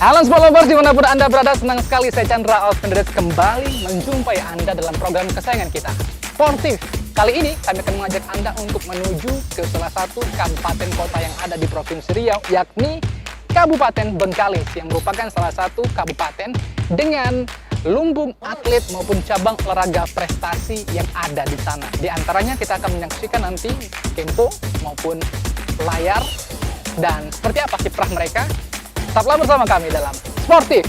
Halo sport lovers dimanapun Anda berada, senang sekali saya Chandra Alvendres kembali menjumpai Anda dalam program kesayangan kita, Sportif. Kali ini kami akan mengajak Anda untuk menuju ke salah satu kabupaten kota yang ada di Provinsi Riau, yakni Kabupaten Bengkalis, yang merupakan salah satu kabupaten dengan lumbung atlet maupun cabang olahraga prestasi yang ada di sana. Di antaranya kita akan menyaksikan nanti kempo maupun layar, dan seperti apa kiprah mereka. Tetaplah bersama kami dalam Sportif.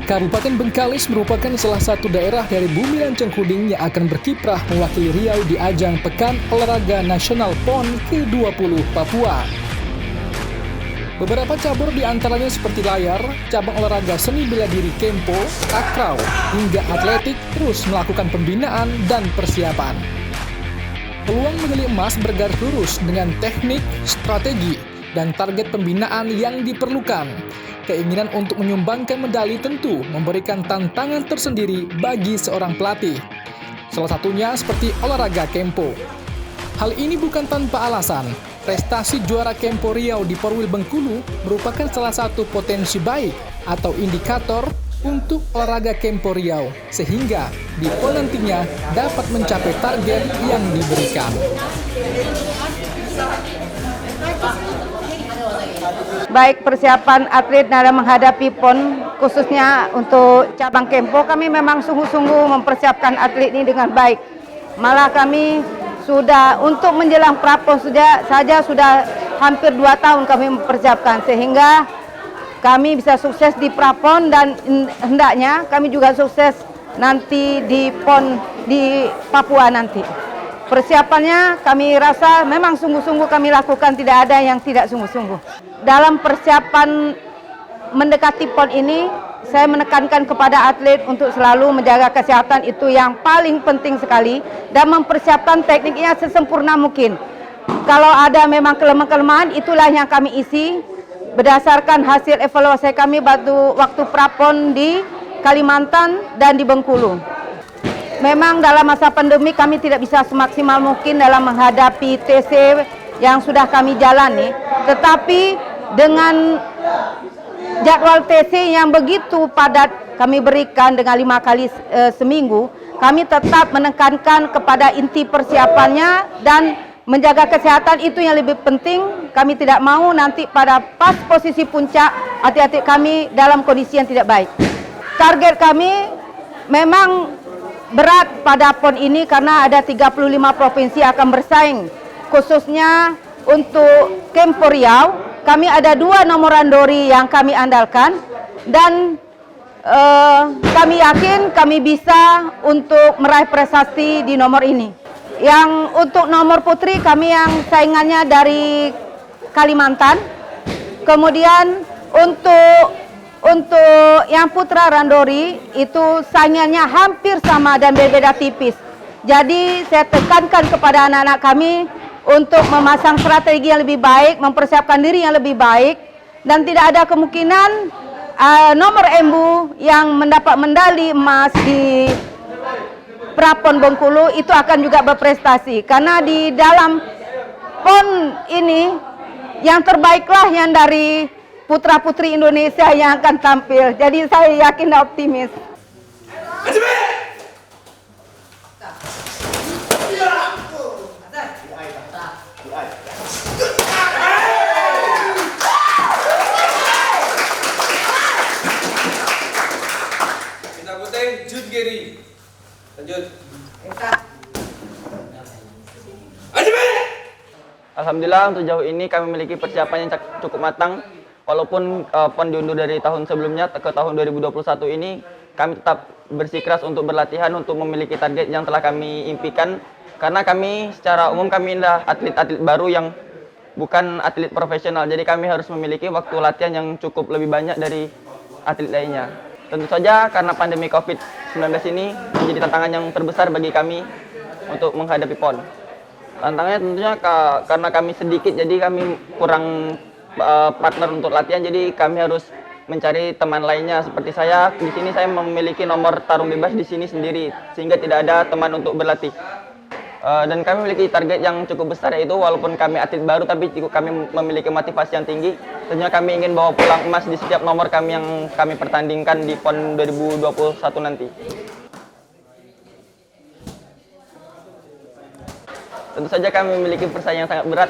Kabupaten Bengkalis merupakan salah satu daerah dari Bumi Lancang Kuding yang akan berkiprah mewakili Riau di ajang Pekan Olahraga Nasional PON ke-20 Papua. Beberapa cabur diantaranya seperti layar, cabang olahraga seni bela diri kempo, takraw, hingga atletik terus melakukan pembinaan dan persiapan. Peluang medali emas bergaris lurus dengan teknik, strategi, dan target pembinaan yang diperlukan. Keinginan untuk menyumbangkan medali tentu memberikan tantangan tersendiri bagi seorang pelatih. Salah satunya seperti olahraga kempo. Hal ini bukan tanpa alasan. Prestasi juara Kempo Riau di Porwil Bengkulu merupakan salah satu potensi baik atau indikator untuk olahraga Kempo Riau, sehingga di PON nantinya dapat mencapai target yang diberikan. Baik persiapan atlet dalam menghadapi PON, khususnya untuk cabang Kempo, kami memang sungguh-sungguh mempersiapkan atlet ini dengan baik. Malah kami sudah untuk menjelang prapon saja sudah hampir 2 tahun kami mempersiapkan, sehingga kami bisa sukses di prapon dan hendaknya kami juga sukses nanti di PON di Papua nanti. Persiapannya kami rasa memang sungguh-sungguh kami lakukan, tidak ada yang tidak sungguh-sungguh. Dalam persiapan mendekati PON ini, saya menekankan kepada atlet untuk selalu menjaga kesehatan, itu yang paling penting sekali, dan mempersiapkan tekniknya sesempurna mungkin. Kalau ada memang kelemahan-kelemahan, itulah yang kami isi berdasarkan hasil evaluasi kami waktu prapon di Kalimantan dan di Bengkulu. Memang dalam masa pandemi kami tidak bisa semaksimal mungkin dalam menghadapi TC yang sudah kami jalani, tetapi dengan jadwal TC yang begitu padat kami berikan dengan 5 kali seminggu, kami tetap menekankan kepada inti persiapannya dan menjaga kesehatan, itu yang lebih penting. Kami tidak mau nanti pada pas posisi puncak atlet-atlet kami dalam kondisi yang tidak baik. Target kami memang berat pada PON ini karena ada 35 provinsi akan bersaing, khususnya untuk Kempo Riau. Kami ada 2 nomor randori yang kami andalkan, dan kami yakin kami bisa untuk meraih prestasi di nomor ini. Yang untuk nomor putri kami yang saingannya dari Kalimantan. Kemudian untuk yang putra randori itu saingannya hampir sama dan berbeda tipis. Jadi saya tekankan kepada anak-anak kami untuk memasang strategi yang lebih baik, mempersiapkan diri yang lebih baik, dan tidak ada kemungkinan nomor embu yang mendapat medali emas di Prapon Bengkulu itu akan juga berprestasi, karena di dalam PON ini yang terbaiklah yang dari putra-putri Indonesia yang akan tampil. Jadi saya yakin dan optimis. Alhamdulillah sejauh ini kami memiliki persiapan yang cukup matang. Walaupun PON diundur dari tahun sebelumnya ke tahun 2021 ini, kami tetap bersikeras untuk berlatihan untuk memiliki target yang telah kami impikan. Karena kami secara umum kami adalah atlet-atlet baru yang bukan atlet profesional. Jadi kami harus memiliki waktu latihan yang cukup lebih banyak dari atlet lainnya. Tentu saja karena pandemi COVID-19 ini menjadi tantangan yang terbesar bagi kami untuk menghadapi PON. Tantangannya tentunya karena kami sedikit, jadi kami kurang partner untuk latihan, jadi kami harus mencari teman lainnya. Seperti saya di sini, saya memiliki nomor tarung bebas di sini sendiri, sehingga tidak ada teman untuk berlatih. Dan kami memiliki target yang cukup besar, yaitu walaupun kami atlet baru tapi kami memiliki motivasi yang tinggi. Tentunya kami ingin bawa pulang emas di setiap nomor kami yang kami pertandingkan di PON 2021 nanti. Tentu saja kami memiliki persaingan yang sangat berat,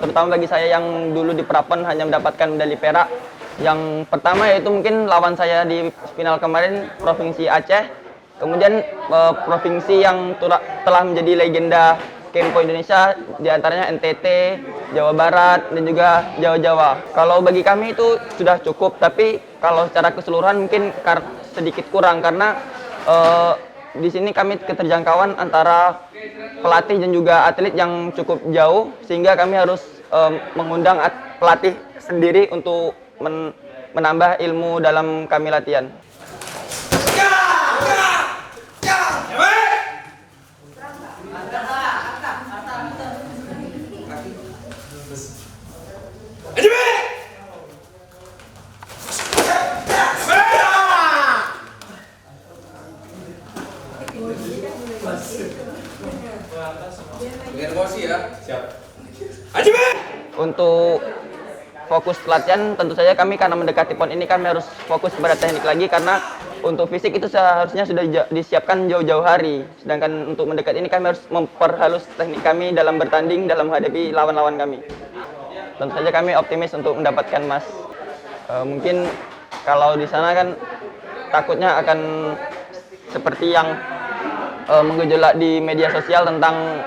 terutama bagi saya yang dulu di Prapon hanya mendapatkan medali perak. Yang pertama yaitu mungkin lawan saya di final kemarin, Provinsi Aceh. Kemudian provinsi yang telah menjadi legenda Kempo Indonesia, diantaranya NTT, Jawa Barat, dan juga Jawa-Jawa. Kalau bagi kami itu sudah cukup, tapi kalau secara keseluruhan mungkin sedikit kurang, karena di sini kami keterjangkauan antara pelatih dan juga atlet yang cukup jauh, sehingga kami harus mengundang pelatih sendiri untuk menambah ilmu dalam kami latihan. Untuk fokus latihan, tentu saja kami karena mendekati PON ini kami harus fokus pada teknik lagi, karena untuk fisik itu seharusnya sudah disiapkan jauh-jauh hari. Sedangkan untuk mendekat ini kami harus memperhalus teknik kami dalam bertanding, dalam menghadapi lawan-lawan kami. Tentu saja kami optimis untuk mendapatkan emas. Mungkin kalau di sana kan takutnya akan seperti yang menggejolak di media sosial tentang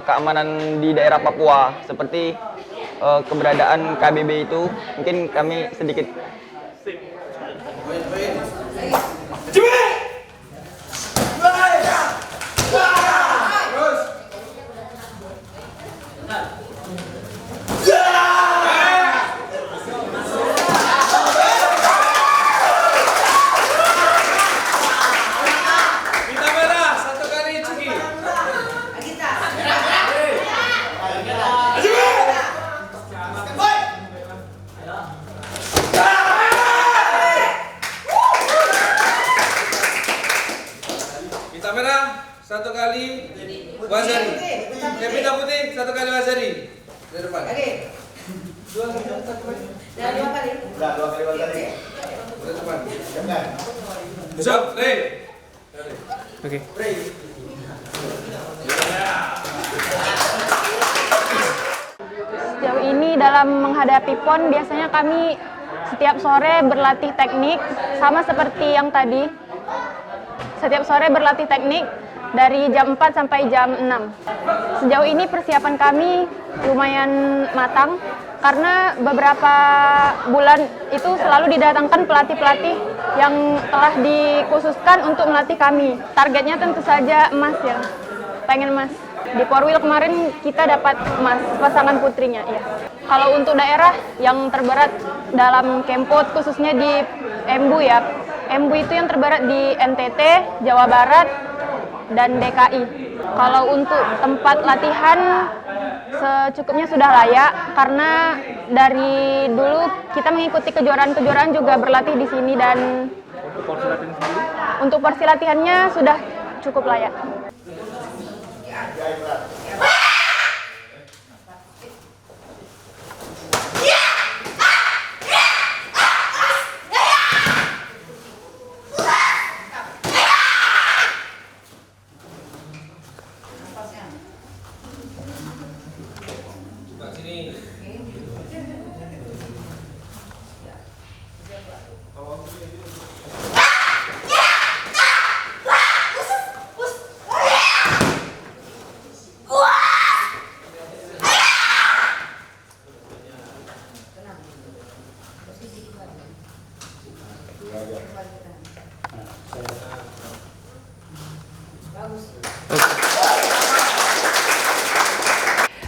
keamanan di daerah Papua, seperti keberadaan KBB itu, mungkin kami sedikit. Merah satu kali Wazari. Pita putih satu kali Wazari. Dari depan. Oke. Dua kali Wazari. Dari depan. Siap, Oke. Sejauh ini dalam menghadapi PON biasanya kami setiap sore berlatih teknik, sama seperti yang tadi. Setiap sore berlatih teknik dari jam 4 sampai jam 6. Sejauh ini persiapan kami lumayan matang, karena beberapa bulan itu selalu didatangkan pelatih-pelatih yang telah dikhususkan untuk melatih kami. Targetnya tentu saja emas ya, pengen emas. Di Porwil kemarin kita dapat emas pasangan putrinya ya. Kalau untuk daerah yang terberat dalam Kempo, khususnya di Embu ya. Embu itu yang terberat di NTT, Jawa Barat, dan DKI. Kalau untuk tempat latihan secukupnya sudah layak, karena dari dulu kita mengikuti kejuaraan-kejuaraan juga berlatih di sini, dan untuk porsi latihannya sudah cukup layak.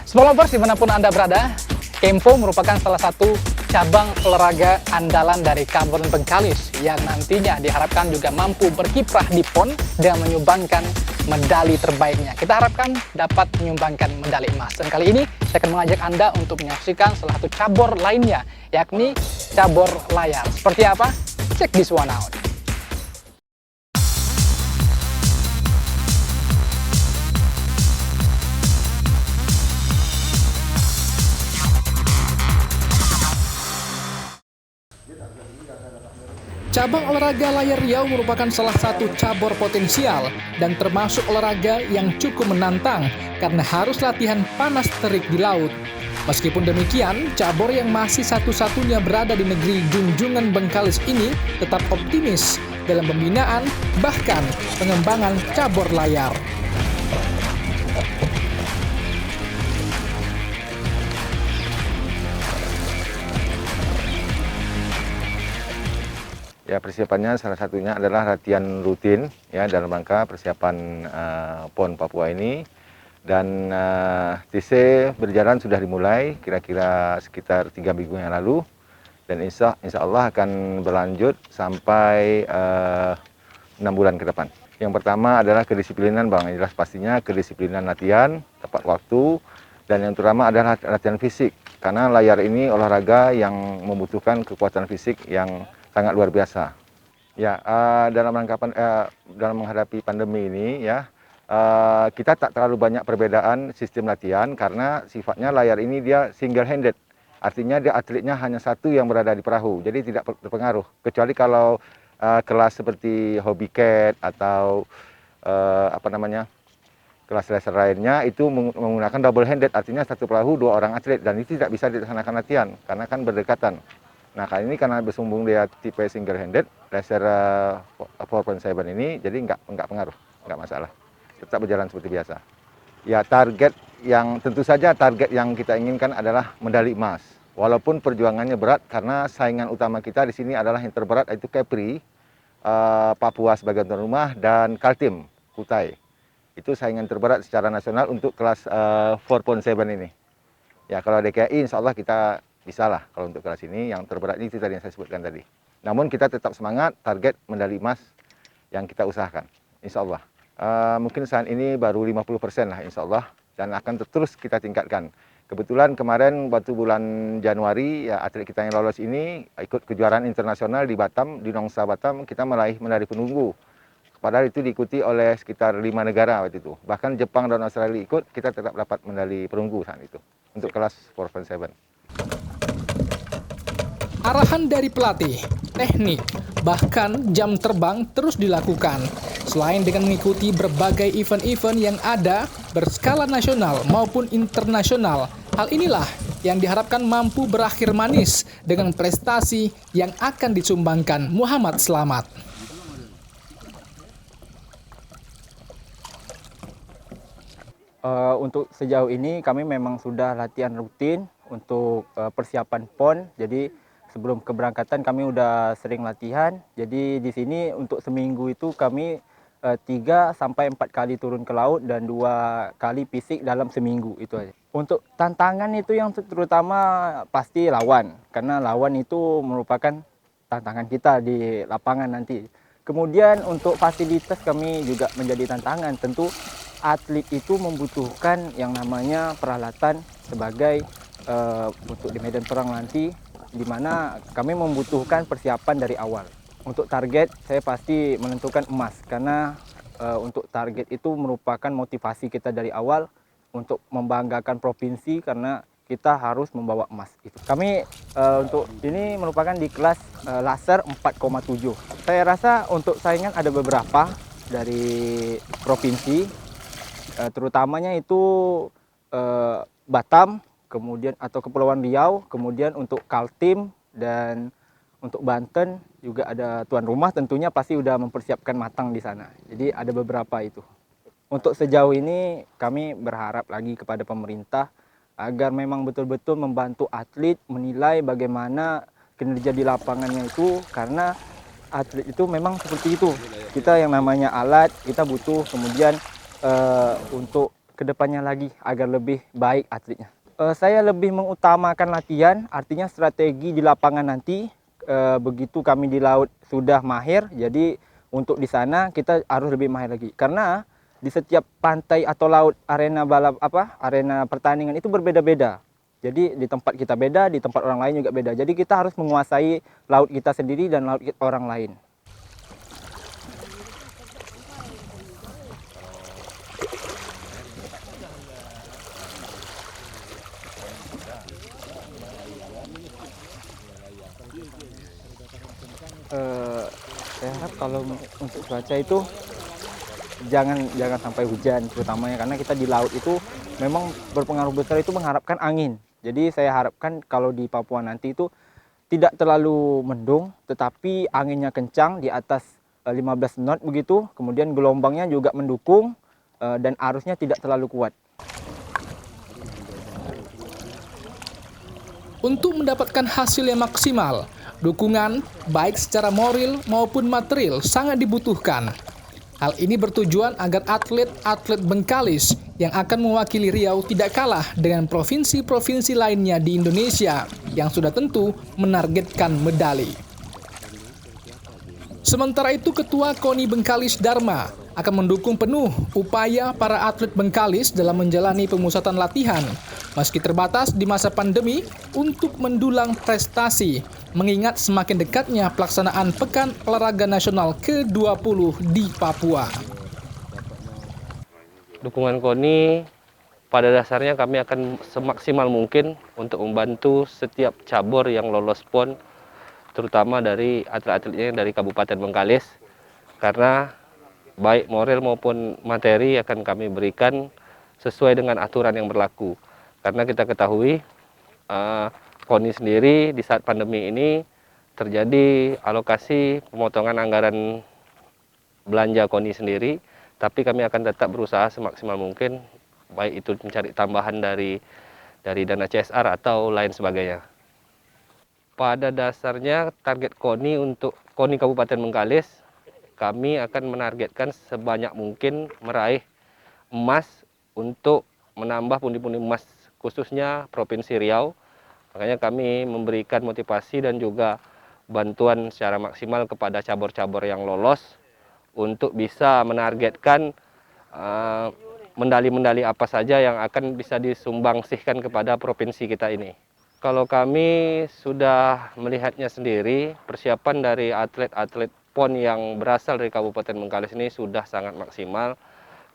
Sport Lovers dimanapun Anda berada, Kempo merupakan salah satu cabang olahraga andalan dari Kabupaten Bengkalis yang nantinya diharapkan juga mampu berkiprah di PON dan menyumbangkan medali terbaiknya. Kita harapkan dapat menyumbangkan medali emas. Dan kali ini saya akan mengajak Anda untuk menyaksikan salah satu cabur lainnya, yakni cabur layar. Seperti apa? Check this one out. Cabang olahraga layar Riau merupakan salah satu cabur potensial dan termasuk olahraga yang cukup menantang karena harus latihan panas terik di laut. Meskipun demikian, cabur yang masih satu-satunya berada di negeri Junjungan Bengkalis ini tetap optimis dalam pembinaan bahkan pengembangan cabur layar. Ya, persiapannya salah satunya adalah latihan rutin ya dalam rangka persiapan PON Papua ini, dan TC berjalan sudah dimulai kira-kira sekitar 3 minggu yang lalu, dan insya Allah akan berlanjut sampai 6 bulan ke depan. Yang pertama adalah kedisiplinan, Bang. Yang jelas pastinya kedisiplinan latihan tepat waktu, dan yang terutama adalah latihan fisik, karena layar ini olahraga yang membutuhkan kekuatan fisik yang sangat luar biasa. Ya, dalam menghadapi pandemi ini ya, kita tak terlalu banyak perbedaan sistem latihan karena sifatnya layar ini dia single handed. Artinya dia atletnya hanya satu yang berada di perahu, jadi tidak terpengaruh. Kecuali kalau kelas seperti hobi cat atau kelas laser lainnya itu menggunakan double handed, artinya satu perahu 2 orang atlet, dan itu tidak bisa dilaksanakan latihan karena kan berdekatan. Nah, kali ini karena bersumbung dia tipe single handed, laser 4.7 ini, jadi nggak pengaruh, nggak masalah. Tetap berjalan seperti biasa. Ya, tentu saja target yang kita inginkan adalah medali emas. Walaupun perjuangannya berat karena saingan utama kita di sini adalah yang terberat, yaitu Kepri, Papua sebagai tuan rumah, dan Kaltim, Kutai. Itu saingan terberat secara nasional untuk kelas 4.7 ini. Ya, kalau DKI insya Allah kita bisa lah kalau untuk kelas ini. Yang terberat itu tadi yang saya sebutkan tadi. Namun kita tetap semangat, target medali emas yang kita usahakan, insya Allah. Mungkin saat ini baru 50% lah insya Allah, dan akan terus kita tingkatkan. Kebetulan kemarin waktu bulan Januari ya, atlet kita yang lolos ini ikut kejuaraan internasional di Batam, di Nongsa Batam, kita meraih medali penunggu. Padahal itu diikuti oleh sekitar 5 negara waktu itu. Bahkan Jepang dan Australia ikut, kita tetap dapat medali perunggu saat itu untuk kelas 4.7. Arahan dari pelatih, teknik, bahkan jam terbang terus dilakukan. Selain dengan mengikuti berbagai event-event yang ada berskala nasional maupun internasional, hal inilah yang diharapkan mampu berakhir manis dengan prestasi yang akan disumbangkan Muhammad Slamet. Untuk sejauh ini kami memang sudah latihan rutin untuk persiapan PON. Jadi sebelum keberangkatan kami udah sering latihan. Jadi di sini untuk seminggu itu kami 3 sampai 4 kali turun ke laut dan 2 kali fisik dalam seminggu itu aja. Untuk tantangan itu yang terutama pasti lawan, karena lawan itu merupakan tantangan kita di lapangan nanti. Kemudian untuk fasilitas kami juga menjadi tantangan. Tentu atlet itu membutuhkan yang namanya peralatan sebagai untuk di medan perang nanti, di mana kami membutuhkan persiapan dari awal. Untuk target saya pasti menentukan emas, karena untuk target itu merupakan motivasi kita dari awal untuk membanggakan provinsi, karena kita harus membawa emas itu. Kami untuk ini merupakan di kelas laser 4,7. Saya rasa untuk saingan ada beberapa dari provinsi, terutamanya itu Batam, kemudian atau Kepulauan Riau, kemudian untuk Kaltim, dan untuk Banten juga ada tuan rumah, tentunya pasti sudah mempersiapkan matang di sana. Jadi ada beberapa itu. Untuk sejauh ini kami berharap lagi kepada pemerintah agar memang betul-betul membantu atlet menilai bagaimana kinerja di lapangannya itu, karena atlet itu memang seperti itu. Kita yang namanya alat, kita butuh kemudian untuk kedepannya lagi agar lebih baik atletnya. Saya lebih mengutamakan latihan, artinya strategi di lapangan nanti. Begitu kami di laut sudah mahir, jadi untuk di sana kita harus lebih mahir lagi. Karena di setiap pantai atau laut arena arena pertandingan itu berbeda-beda. Jadi di tempat kita beda, di tempat orang lain juga beda. Jadi kita harus menguasai laut kita sendiri dan laut orang lain. Saya harap kalau untuk cuaca itu jangan sampai hujan terutamanya, karena kita di laut itu memang berpengaruh besar itu mengharapkan angin. Jadi saya harapkan kalau di Papua nanti itu tidak terlalu mendung, tetapi anginnya kencang di atas 15 knot begitu, kemudian gelombangnya juga mendukung dan arusnya tidak terlalu kuat. Untuk mendapatkan hasil yang maksimal, dukungan baik secara moral maupun material sangat dibutuhkan. Hal ini bertujuan agar atlet-atlet Bengkalis yang akan mewakili Riau tidak kalah dengan provinsi-provinsi lainnya di Indonesia yang sudah tentu menargetkan medali. Sementara itu, Ketua KONI Bengkalis Dharma akan mendukung penuh upaya para atlet Bengkalis dalam menjalani pemusatan latihan, meski terbatas di masa pandemi, untuk mendulang prestasi, mengingat semakin dekatnya pelaksanaan Pekan Olahraga Nasional ke-20 di Papua. Dukungan KONI pada dasarnya kami akan semaksimal mungkin untuk membantu setiap cabur yang lolos PON, terutama dari atlet-atletnya dari Kabupaten Bengkalis, karena baik moral maupun materi akan kami berikan sesuai dengan aturan yang berlaku. Karena kita ketahui KONI sendiri di saat pandemi ini terjadi alokasi pemotongan anggaran belanja KONI sendiri, tapi kami akan tetap berusaha semaksimal mungkin, baik itu mencari tambahan dari dana CSR atau lain sebagainya. Pada dasarnya target KONI untuk KONI Kabupaten Bengkalis, kami akan menargetkan sebanyak mungkin meraih emas untuk menambah pundi-pundi emas khususnya Provinsi Riau. Makanya kami memberikan motivasi dan juga bantuan secara maksimal kepada cabur-cabur yang lolos untuk bisa menargetkan medali-medali apa saja yang akan bisa disumbangsihkan kepada provinsi kita ini. Kalau kami sudah melihatnya sendiri, persiapan dari atlet-atlet PON yang berasal dari Kabupaten Bengkalis ini sudah sangat maksimal.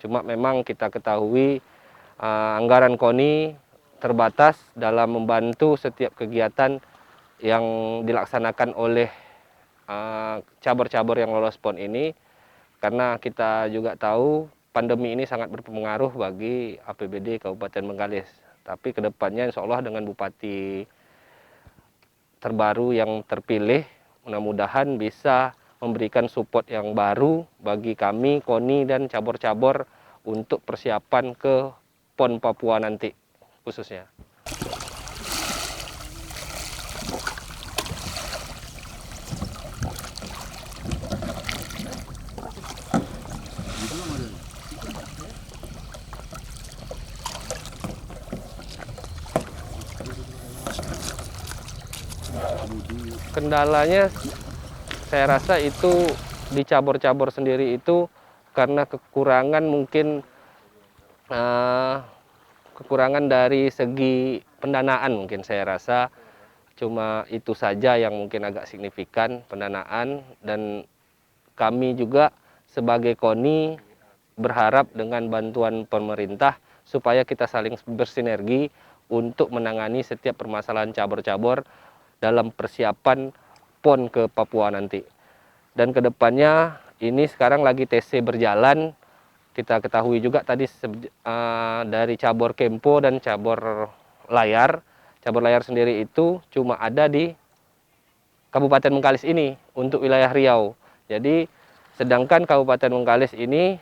Cuma memang kita ketahui anggaran KONI terbatas dalam membantu setiap kegiatan yang dilaksanakan oleh cabur-cabur yang lolos PON ini, karena kita juga tahu pandemi ini sangat berpengaruh bagi APBD Kabupaten Bengkalis. Tapi kedepannya insya Allah dengan bupati terbaru yang terpilih, mudah-mudahan bisa memberikan support yang baru bagi kami, KONI dan cabur-cabur untuk persiapan ke PON Papua nanti khususnya. Kendalanya saya rasa itu di cabur-cabur sendiri itu karena kekurangan mungkin kekurangan dari segi pendanaan, mungkin saya rasa cuma itu saja yang mungkin agak signifikan, pendanaan. Dan kami juga sebagai KONI berharap dengan bantuan pemerintah supaya kita saling bersinergi untuk menangani setiap permasalahan cabur-cabur dalam persiapan PON ke Papua nanti. Dan kedepannya ini sekarang lagi TC berjalan. Kita ketahui juga tadi dari cabur Kempo dan cabur layar. Cabur layar sendiri itu cuma ada di Kabupaten Bengkalis ini untuk wilayah Riau. Jadi sedangkan Kabupaten Bengkalis ini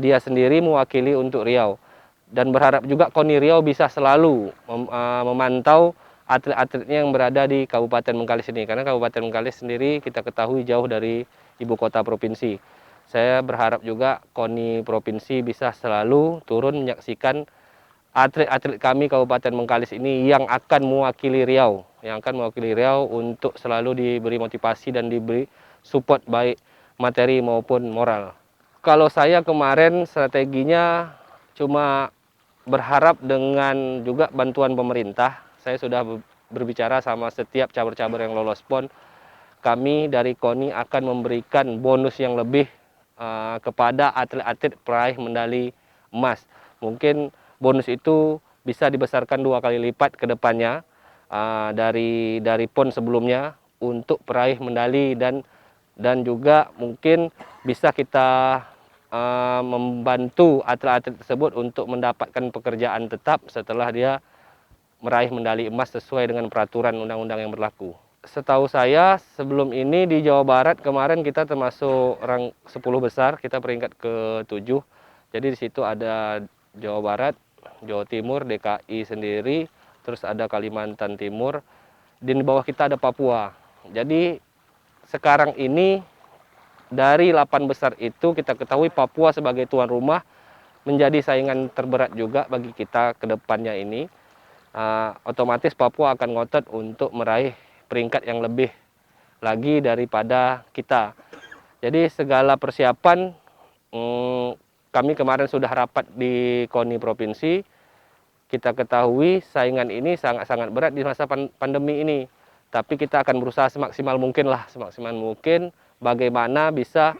dia sendiri mewakili untuk Riau. Dan berharap juga KONI Riau bisa selalu memantau atlet-atletnya yang berada di Kabupaten Bengkalis ini. Karena Kabupaten Bengkalis sendiri kita ketahui jauh dari ibu kota provinsi. Saya berharap juga KONI provinsi bisa selalu turun menyaksikan atlet-atlet kami Kabupaten Bengkalis ini yang akan mewakili Riau. Untuk selalu diberi motivasi dan diberi support baik materi maupun moral. Kalau saya kemarin strateginya cuma berharap dengan juga bantuan pemerintah. Saya sudah berbicara sama setiap cabur-cabur yang lolos PON. Kami dari KONI akan memberikan bonus yang lebih kepada atlet-atlet peraih medali emas. Mungkin bonus itu bisa dibesarkan 2 kali lipat ke depannya dari PON sebelumnya untuk peraih medali, dan juga mungkin bisa kita membantu atlet-atlet tersebut untuk mendapatkan pekerjaan tetap setelah dia meraih medali emas sesuai dengan peraturan undang-undang yang berlaku. Setahu saya sebelum ini di Jawa Barat kemarin kita termasuk rang 10 besar, kita peringkat ke-7. Jadi di situ ada Jawa Barat, Jawa Timur, DKI sendiri, terus ada Kalimantan Timur, di bawah kita ada Papua. Jadi sekarang ini dari 8 besar itu kita ketahui Papua sebagai tuan rumah menjadi saingan terberat juga bagi kita ke depannya ini. Otomatis Papua akan ngotot untuk meraih peringkat yang lebih lagi daripada kita. Jadi segala persiapan kami kemarin sudah rapat di KONI Provinsi. Kita ketahui saingan ini sangat-sangat berat di masa pandemi ini. Tapi kita akan berusaha semaksimal mungkin bagaimana bisa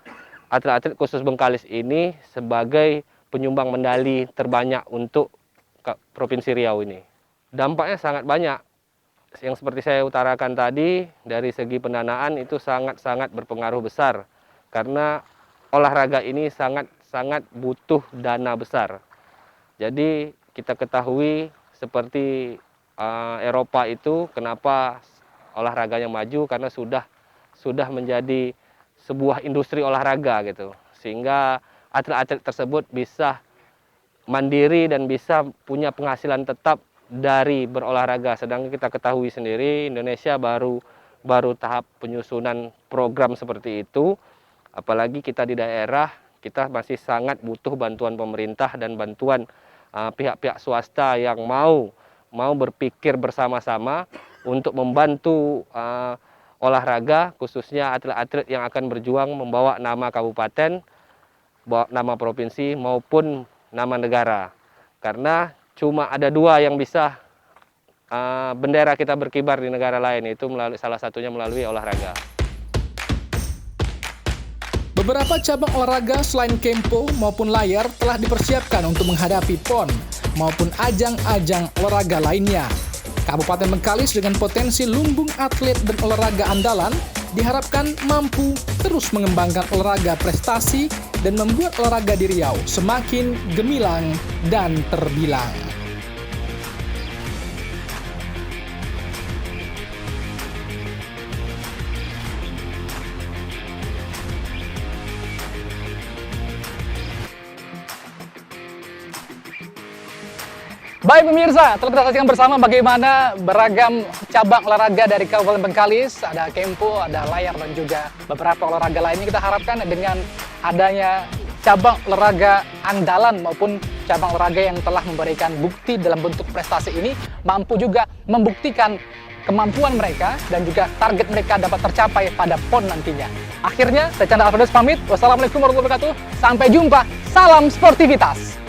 atlet-atlet khusus Bengkalis ini sebagai penyumbang medali terbanyak untuk Provinsi Riau ini. Dampaknya sangat banyak. Yang seperti saya utarakan tadi, dari segi pendanaan itu sangat-sangat berpengaruh besar. Karena olahraga ini sangat-sangat butuh dana besar. Jadi kita ketahui seperti Eropa itu kenapa olahraganya maju, karena sudah menjadi sebuah industri olahraga gitu. Sehingga atlet-atlet tersebut bisa mandiri dan bisa punya penghasilan tetap dari berolahraga. Sedangkan kita ketahui sendiri Indonesia baru tahap penyusunan program seperti itu. Apalagi kita di daerah, kita masih sangat butuh bantuan pemerintah dan bantuan pihak-pihak swasta yang mau berpikir bersama-sama untuk membantu olahraga, khususnya atlet-atlet yang akan berjuang membawa nama kabupaten, bawa nama provinsi maupun nama negara. Karena cuma ada 2 yang bisa bendera kita berkibar di negara lain, itu salah satunya melalui olahraga. Beberapa cabang olahraga selain kempo maupun layar telah dipersiapkan untuk menghadapi PON maupun ajang-ajang olahraga lainnya. Kabupaten Bengkalis dengan potensi lumbung atlet dan olahraga andalan diharapkan mampu terus mengembangkan olahraga prestasi dan membuat olahraga di Riau semakin gemilang dan terbilang. Baik pemirsa, telah kita saksikan bersama bagaimana beragam cabang olahraga dari Kabupaten Bengkalis. Ada kempo, ada layar, dan juga beberapa olahraga lainnya. Kita harapkan dengan adanya cabang olahraga andalan maupun cabang olahraga yang telah memberikan bukti dalam bentuk prestasi ini mampu juga membuktikan kemampuan mereka dan juga target mereka dapat tercapai pada PON nantinya. Akhirnya, saya Chandra Alfredo pamit. Wassalamualaikum warahmatullahi wabarakatuh. Sampai jumpa. Salam sportivitas.